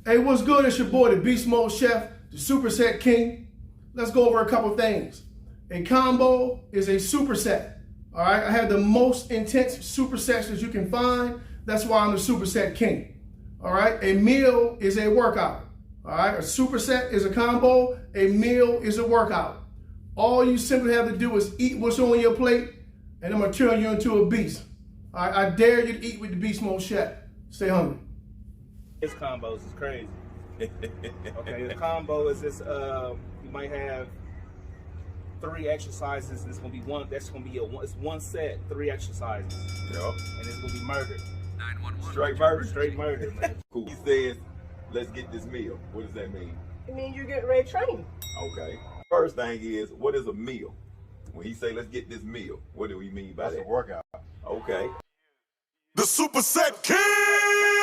Hey, what's good? It's your boy, the Beast Mode Chef, the Superset King. Let's go over a couple things. A combo is a superset. All right, I have the most intense supersets that you can find. That's why I'm the Superset King. All right, a meal is a workout. All right, a superset is a combo. A meal is a workout. All you simply have to do is eat what's on your plate, and I'm gonna turn you into a beast. All right, I dare you to eat with the Beast Mode Chef. Stay hungry. His combos is crazy. Okay, the combo is this. You might have 3 exercises. It's gonna be one. That's gonna be it's one set, 3 exercises. Yup. And it's gonna be murder. 911. Straight murder. Straight murder, man. Cool. He says, let's get this meal. What does that mean? It means you're getting ready to train. Okay. First thing is, what is a meal? When he say, let's get this meal, what do we mean by that? That's a workout. Okay. The Superset King!